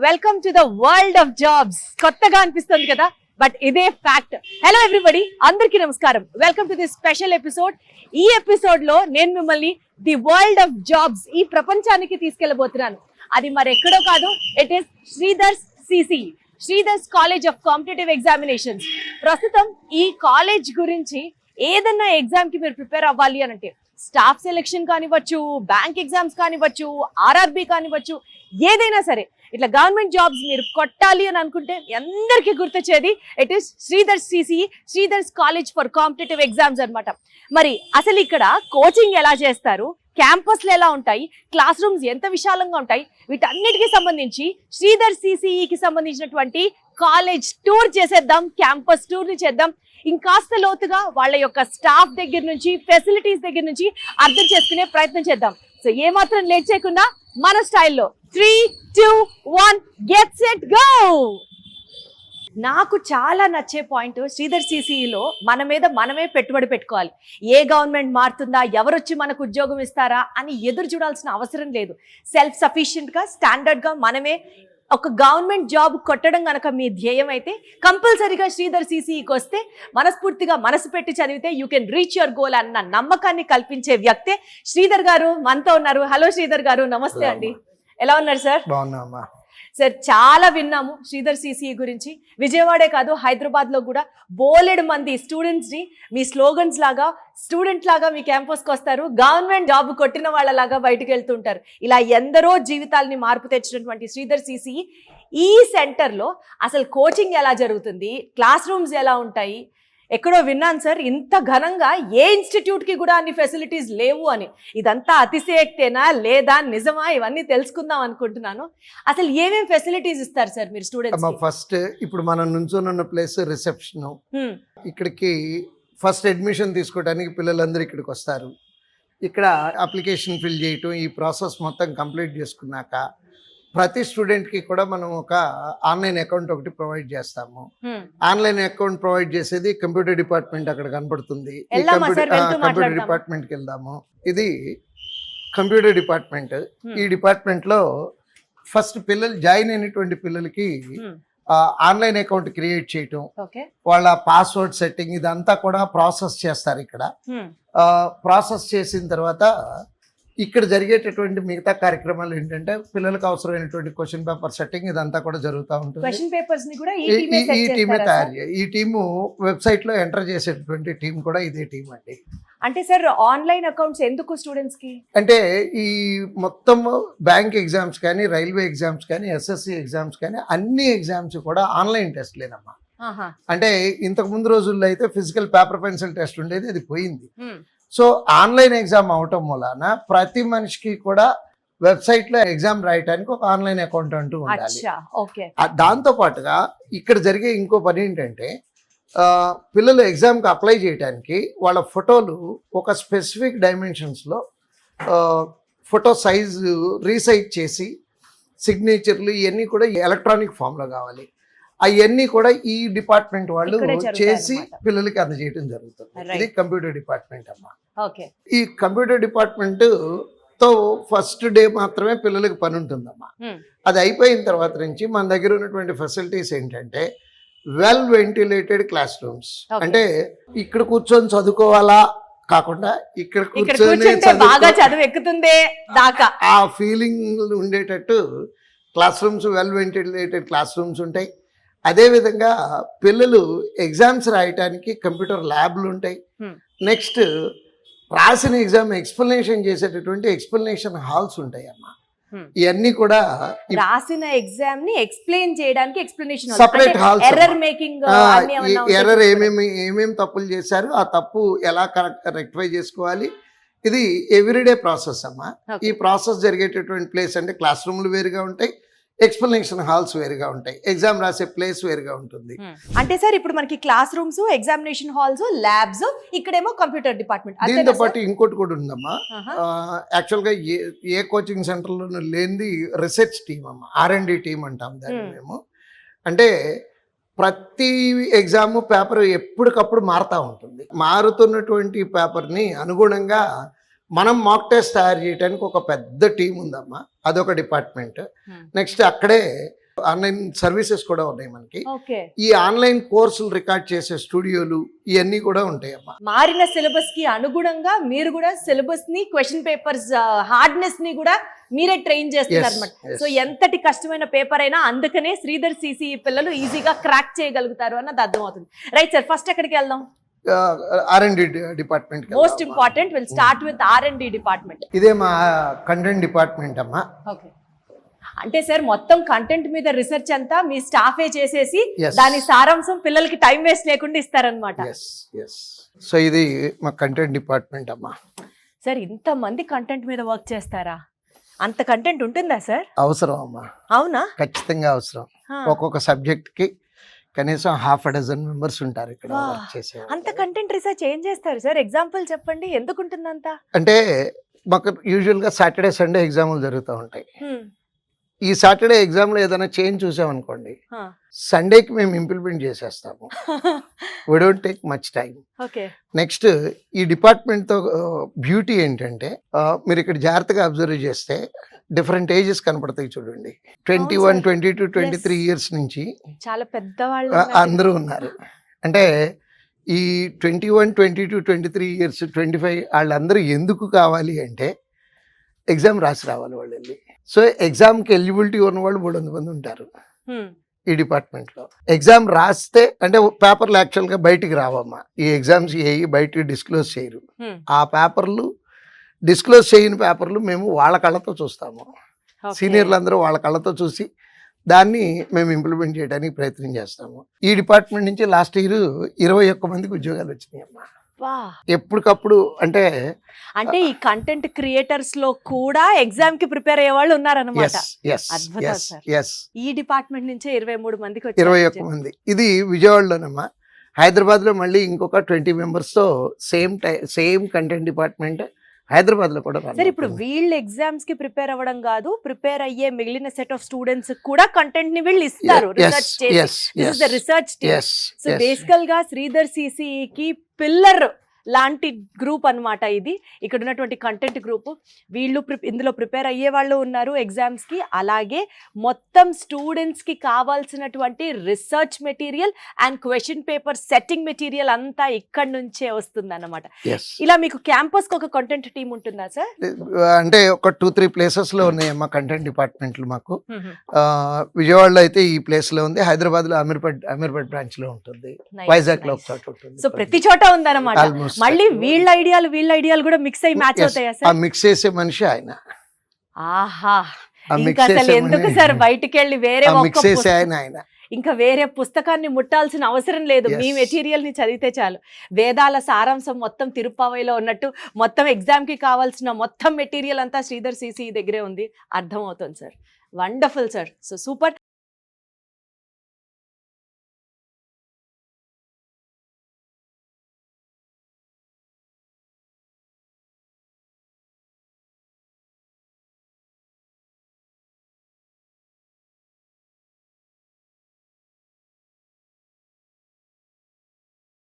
Welcome to the world of jobs. కొత్తగా అనిపిస్తుంది కదా, బట్ ఇదే ఫ్యాక్ట్. హలో ఎవ్రీబడి, అందరికీ నమస్కారం. Welcome to this special episode. ఈ ఎపిసోడ్ లో నేను మిమ్మల్ని ది వరల్డ్ ఆఫ్ జాబ్స్, ఈ ప్రపంచానికి తీసుకెళ్లబోతున్నాను. అది మరి ఎక్కడో కాదు, it is Sridhar's CCE, Sridhar's college of competitive examinations. ప్రస్తుతం ఈ కాలేజ్ గురించి ఏదన్నా ఎగ్జామ్ కి మీరు ప్రిపేర్ అవ్వాలి అని అంటే, స్టాఫ్ సెలెక్షన్ కానివ్వచ్చు, బ్యాంక్ ఎగ్జామ్స్ కానివ్వచ్చు, ఆర్ఆర్బి కానివ్వచ్చు, ఏదైనా సరే ఇట్లా గవర్నమెంట్ జాబ్స్ మీరు కొట్టాలి అని అనుకుంటే అందరికీ గుర్తొచ్చేది it is Sridhar's CCE, Sridhar's college for competitive exams అన్నమాట. మరి అసలు ఇక్కడ కోచింగ్ ఎలా చేస్తారు, క్యాంపస్లు ఎలా ఉంటాయి, క్లాస్ రూమ్స్ ఎంత విశాలంగా ఉంటాయి, వీటన్నిటికీ సంబంధించి శ్రీధర్ సిసిఈకి సంబంధించినటువంటి కాలేజ్ టూర్ చేసేద్దాం, క్యాంపస్ టూర్ ని చేద్దాం. ఇంకాస్త లోతుగా వాళ్ళ యొక్క స్టాఫ్ దగ్గర నుంచి, ఫెసిలిటీస్ దగ్గర నుంచి అర్థం చేసుకునే ప్రయత్నం చేద్దాం. సో ఏమాత్రం లేట్ చేయకుండా మన స్టైల్లో 3, 2, 1 గెట్ సెట్ గో. నాకు చాలా నచ్చే పాయింట్ శ్రీధర్ సిసిఈలో మన మీద మనమే పెట్టుబడి పెట్టుకోవాలి. ఏ గవర్నమెంట్ మారుతుందా, ఎవరొచ్చి మనకు ఉద్యోగం ఇస్తారా అని ఎదురు చూడాల్సిన అవసరం లేదు. సెల్ఫ్ సఫిషియెంట్గా, స్టాండర్డ్గా మనమే ఒక గవర్నమెంట్ జాబ్ కొట్టడం కనుక మీ ధ్యేయం అయితే కంపల్సరీగా శ్రీధర్ సిసిఈకి వస్తే, మనస్ఫూర్తిగా మనసు పెట్టి చదివితే you can reach your goal అన్న నమ్మకాన్ని కల్పించే వ్యక్తే శ్రీధర్ గారు మనతో ఉన్నారు. హలో శ్రీధర్ గారు, నమస్తే అండి. ఎలా ఉన్నారు సార్? బాగున్నామా సార్, చాలా విన్నాము శ్రీధర్ సిసిఈ గురించి. విజయవాడే కాదు, హైదరాబాద్ లో కూడా బోలెడు మంది స్టూడెంట్స్ ని మీ స్లోగన్స్ లాగా, స్టూడెంట్ లాగా మీ క్యాంపస్కి వస్తారు, గవర్నమెంట్ జాబ్ కొట్టిన వాళ్ళలాగా బయటకు వెళ్తుంటారు. ఇలా ఎందరో జీవితాలని మార్పు తెచ్చినటువంటి శ్రీధర్ సిసిఈ ఈ సెంటర్ లో అసలు కోచింగ్ ఎలా జరుగుతుంది, క్లాస్ రూమ్స్ ఎలా ఉంటాయి? ఎక్కడో విన్నాను సార్, ఇంత ఘనంగా ఏ ఇన్స్టిట్యూట్ కి కూడా అన్ని ఫెసిలిటీస్ లేవు అని. ఇదంతా అతిశయక్తేనా లేదా నిజమా, ఇవన్నీ తెలుసుకుందాం అనుకుంటున్నాను. అసలు ఏమేమి ఫెసిలిటీస్ ఇస్తారు సార్ మీరు స్టూడెంట్స్? ఫస్ట్ ఇప్పుడు మనం నుంచోనున్న ప్లేస్ రిసెప్షన్. ఇక్కడికి ఫస్ట్ అడ్మిషన్ తీసుకోవడానికి పిల్లలందరూ ఇక్కడికి వస్తారు. ఇక్కడ అప్లికేషన్ ఫిల్ చేయటం, ఈ ప్రాసెస్ మొత్తం కంప్లీట్ చేసుకున్నాక ప్రతి స్టూడెంట్కి కూడా మనం ఒక ఆన్లైన్ అకౌంట్ ఒకటి ప్రొవైడ్ చేస్తాము. ఆన్లైన్ అకౌంట్ ప్రొవైడ్ చేసేది కంప్యూటర్ డిపార్ట్మెంట్ అక్కడ కనపడుతుంది. ఈ కంప్యూటర్ డిపార్ట్మెంట్కి వెళ్దాము. ఇది కంప్యూటర్ డిపార్ట్మెంట్. ఈ డిపార్ట్మెంట్లో ఫస్ట్ పిల్లలు జాయిన్ అయినటువంటి పిల్లలకి ఆన్లైన్ అకౌంట్ క్రియేట్ చేయటం, వాళ్ళ పాస్వర్డ్ సెట్టింగ్, ఇదంతా కూడా ప్రాసెస్ చేస్తారు. ఇక్కడ ప్రాసెస్ చేసిన తర్వాత ఇక్కడ జరిగేటటువంటి మిగతా కార్యక్రమాలు ఏంటంటే, పిల్లలకు అవసరమైనటువంటి క్వశ్చన్ పేపర్ సెట్టింగ్, ఇదంతా కూడా జరుగుతూ ఉంటుంది. ఈ టీమే తయారు ఈ టీము వెబ్సైట్ లో ఎంటర్ చేసేటటువంటి టీం కూడా ఇదే టీం అండి. అంటే సార్, ఆన్లైన్ అకౌంట్స్ ఎందుకు స్టూడెంట్స్ కి? అంటే ఈ మొత్తం బ్యాంక్ ఎగ్జామ్స్ కానీ, రైల్వే ఎగ్జామ్స్ కానీ, ఎస్ఎస్సి ఎగ్జామ్స్ కానీ, అన్ని ఎగ్జామ్స్ కూడా ఆన్లైన్ టెస్ట్లేనమ్మా. అంటే ఇంతకు ముందు రోజుల్లో అయితే ఫిజికల్ పేపర్ పెన్సిల్ టెస్ట్ ఉండేది, అది పోయింది. సో ఆన్లైన్ ఎగ్జామ్ అవటం వలన ప్రతి మనిషికి కూడా వెబ్సైట్ లో ఎగ్జామ్ రాయడానికి ఒక ఆన్లైన్ అకౌంట్ అంటూ ఉండాలి. దాంతో పాటుగా ఇక్కడ జరిగే ఇంకో పని ఏంటంటే, పిల్లలు ఎగ్జామ్కి అప్లై చేయడానికి వాళ్ళ ఫోటోలు ఒక స్పెసిఫిక్ డైమెన్షన్స్లో ఫోటో సైజు రీసైజ్ చేసి, సిగ్నేచర్లు ఇవన్నీ కూడా ఎలక్ట్రానిక్ ఫామ్లో కావాలి. అవన్నీ కూడా ఈ డిపార్ట్మెంట్ వాళ్ళు చేసి పిల్లలకి అందజేయడం జరుగుతుంది. ఇది కంప్యూటర్ డిపార్ట్మెంట్ అమ్మా. ఈ కంప్యూటర్ డిపార్ట్మెంట్ తో ఫస్ట్ డే మాత్రమే పిల్లలకి పని ఉంటుందమ్మా. అది అయిపోయిన తర్వాత నుంచి మన దగ్గర ఉన్నటువంటి ఫెసిలిటీస్ ఏంటంటే, వెల్ వెంటిలేటెడ్ క్లాస్ రూమ్స్. అంటే ఇక్కడ కూర్చొని చదువుకోవాలా కాకుండా ఇక్కడ కూర్చొని ఆ ఫీలింగ్ ఉండేటట్టు class rooms, well ventilated class rooms ఉంటాయి. అదేవిధంగా పిల్లలు ఎగ్జామ్స్ రాయటానికి కంప్యూటర్ ల్యాబ్లు ఉంటాయి. నెక్స్ట్ రాసిన ఎగ్జామ్ ఎక్స్ప్లెనేషన్ చేసేటటువంటి ఎక్స్ప్లెనేషన్ హాల్స్ ఉంటాయి అమ్మా. ఇవన్నీ కూడా రాసిన ఎగ్జామ్ ని ఎక్స్ప్లెయిన్ చేయడానికి ఎక్స్ప్లెనేషన్ సెపరేట్ హాల్స్. ఎర్రర్ ఏమేమి తప్పులు చేశారు, ఆ తప్పు ఎలా రెక్టిఫై చేసుకోవాలి, ఇది ఎవ్రీడే ప్రాసెస్ అమ్మా. ఈ ప్రాసెస్ జరిగేటటువంటి ప్లేస్ అంటే క్లాస్ రూమ్లు వేరుగా ఉంటాయి, ఎక్స్ప్లెనేషన్ హాల్స్ వేరుగా ఉంటాయి, ఎగ్జామ్ రాసే ప్లేస్ వేరుగా ఉంటుంది. అంటే సార్, ఇప్పుడు మనకి class rooms, examination halls, labs, ఇక్కడేమో కంప్యూటర్ డిపార్ట్మెంట్. దీంతో పాటు ఇంకోటి కూడా ఉందమ్మా. యాక్చువల్గా ఏ కోచింగ్ సెంటర్లో లేనిది రీసెర్చ్ టీమ్ అమ్మా, R&D టీమ్ అంటాం దాన్ని మేము. అంటే ప్రతి ఎగ్జామ్ పేపర్ ఎప్పటికప్పుడు మారుతూ ఉంటుంది. మారుతున్నటువంటి పేపర్ని అనుగుణంగా మనం మాక్ టెస్ట్ తయారు చేయడానికి ఒక పెద్ద టీం ఉందమ్మా, అదొక డిపార్ట్మెంట్. నెక్స్ట్ అక్కడే ఆన్లైన్ సర్వీసెస్ కూడా ఉన్నాయి మనకి. ఓకే. ఈ ఆన్లైన్ కోర్సులు రికార్డ్ చేసే స్టూడియోలు ఇవన్నీ కూడా ఉంటాయమ్మా. మారిన సిలబస్ కి అనుగుణంగా మీరు కూడా సిలబస్ ని, క్వశ్చన్ పేపర్స్ హార్డ్నెస్ ని కూడా మీరే ట్రైన్ చేస్తున్నారు అనమాట. yes. సో ఎంతటి కష్టమైన పేపర్ అయినా అందుకనే శ్రీధర్ సిసి పిల్లలు ఈజీగా క్రాక్ చేయగలుగుతారు అన్నది అర్థమవుతుంది. రైట్ సార్, ఫస్ట్ ఎక్కడికి వెళ్దాం? R&D department. Most important, will start with R&D department. ఇదే మా కంటెంట్ డిపార్ట్మెంట్ అమ్మా. ఓకే. అంటే సార్ మొత్తం కంటెంట్ మీద రీసెర్చ్ అంతా మీ స్టాఫే చేసేసి Yes. దాని సారాంశం పిల్లలకి టైం వేస్ట్ లేకుండా ఇస్తారనమాట. సో ఇది మా కంటెంట్ డిపార్ట్మెంట్ అమ్మా. సార్ ఇంత మంది కంటెంట్ మీద వర్క్ చేస్తారా? అంత కంటెంట్ ఉంటుందా సార్? అవసరం అమ్మా, అవునా? ఖచ్చితంగా అవసరం. హా. ఒక్కొక్క సబ్జెక్ట్ కి కనీసం 6 మెంబర్స్ ఉంటారు ఇక్కడ వా. వర్క్ చేసేవాళ్ళు. అంత కంటెంట్ రీసెర్చ్ ఏం చేస్తారు సార్? ఎగ్జాంపుల్ చెప్పండి, ఎందుకు ఉంటుంది అంత? అంటే మాకు యూజువల్గా సాటర్డే సండే ఎగ్జామ్లు జరుగుతూ ఉంటాయి. హ్మ్. ఈ సాటర్డే ఎగ్జామ్లో ఏదైనా చేంజ్ చూసామనుకోండి, హా. సండేకి మేము ఇంప్లిమెంట్ చేసేస్తాము. We don't take much time. Okay. Next ఈ డిపార్ట్మెంట్తో బ్యూటీ ఏంటంటే మీరు ఇక్కడ జాగ్రత్తగా అబ్జర్వ్ చేస్తే డిఫరెంట్ ఏజెస్ కనపడతాయి చూడండి. 21, 22, 23 ఇయర్స్ నుంచి చాలా పెద్దవాళ్ళు అందరూ ఉన్నారు. అంటే ఈ 21, 22, 23 ఇయర్స్, 25 వాళ్ళందరూ ఎందుకు కావాలి అంటే ఎగ్జామ్ రాసి రావాలి వాళ్ళు వెళ్ళి. సో ఎగ్జామ్కి ఎలిజిబిలిటీ ఉన్న వాళ్ళు 300 మంది ఉంటారు ఈ డిపార్ట్మెంట్లో. ఎగ్జామ్ రాస్తే అంటే పేపర్లు యాక్చువల్గా బయటికి రావమ్మా. ఈ ఎగ్జామ్స్ ఏవి బయటికి డిస్క్లోజ్ చేయరు. ఆ పేపర్లు డిస్క్లోజ్ చేయని పేపర్లు మేము వాళ్ళ కళ్ళతో చూస్తాము. సీనియర్లు అందరూ వాళ్ళ కళ్ళతో చూసి దాన్ని మేము ఇంప్లిమెంట్ చేయడానికి ప్రయత్నం చేస్తాము. ఈ డిపార్ట్మెంట్ నుంచి లాస్ట్ ఇయర్ 21 మందికి ఉద్యోగాలు వచ్చినాయి అమ్మా. ఎప్పటికప్పుడు అంటే ఈ కంటెంట్ క్రియేటర్స్ లో కూడా ఎగ్జామ్ కి ప్రిపేర్ అయ్యే వాళ్ళు ఉన్నారన్నమాట. అద్భుతం సార్. ఈ డిపార్ట్మెంట్ నుంచే 23 మందికి 21 మంది. ఇది విజయవాడలోనమ్మా. హైదరాబాద్ లో మళ్ళీ ఇంకొక 20 మెంబర్స్ తో సేమ్ కంటెంట్ డిపార్ట్మెంట్ హైదరాబాద్ లో కూడా. సార్ ఇప్పుడు వీళ్ళు ఎగ్జామ్స్ కి ప్రిపేర్ అవ్వడం కాదు, ప్రిపేర్ అయ్యే మిగిలిన సెట్ ఆఫ్ స్టూడెంట్స్ కూడా కంటెంట్ ని వీళ్ళు ఇస్తారు రీసెర్చ్ చేసి. Research team. సో బేసికల్ గా శ్రీధర్ సిసికి పిల్లర్ లాంటి గ్రూప్ అన్నమాట ఇది. ఇక్కడ ఉన్నటువంటి కంటెంట్ గ్రూప్ వీళ్ళు ఇందులో ప్రిపేర్ అయ్యే వాళ్ళు ఉన్నారు ఎగ్జామ్స్ కి. అలాగే మొత్తం స్టూడెంట్స్ కి కావాల్సినటువంటి research material and question paper setting material అంతా ఇక్కడ నుంచే వస్తుంది అన్నమాట. ఇలా మీకు క్యాంపస్ కి ఒక కంటెంట్ టీమ్ ఉంటుందా సార్? అంటే ఒక 2-3 ప్లేసెస్ లో ఉన్నాయమ్మా కంటెంట్ డిపార్ట్మెంట్లు మాకు. విజయవాడలో అయితే ఈ ప్లేస్ లో ఉంది, హైదరాబాద్ లో అమీర్పేట్ బ్రాంచ్ లో ఉంటుంది, వైజాగ్ లో ఒక చోట ఉంటుంది. సో ప్రతి చోట ఉందన్నమాట. మళ్ళీ వీళ్ళ ఐడియాలు కూడా మిక్స్ అయ్యి మ్యాచ్ అవుతాయా సార్? ఆ మిక్స్ చేసే మనిషి ఆయన. ఆహా, ఇంకా అసలు ఎందుకు సార్ బయటికి వెళ్ళి వేరే ఇంకా వేరే పుస్తకాన్ని ముట్టాల్సిన అవసరం లేదు. మీ మెటీరియల్ ని చదివితే చాలు. వేదాల సారాంశం మొత్తం తిరుప్పావైలో ఉన్నట్టు మొత్తం ఎగ్జామ్ కి కావాల్సిన మొత్తం మెటీరియల్ అంతా శ్రీధర్ సిసి దగ్గరే ఉంది. అర్థమవుతుంది sir. Wonderful sir. So super.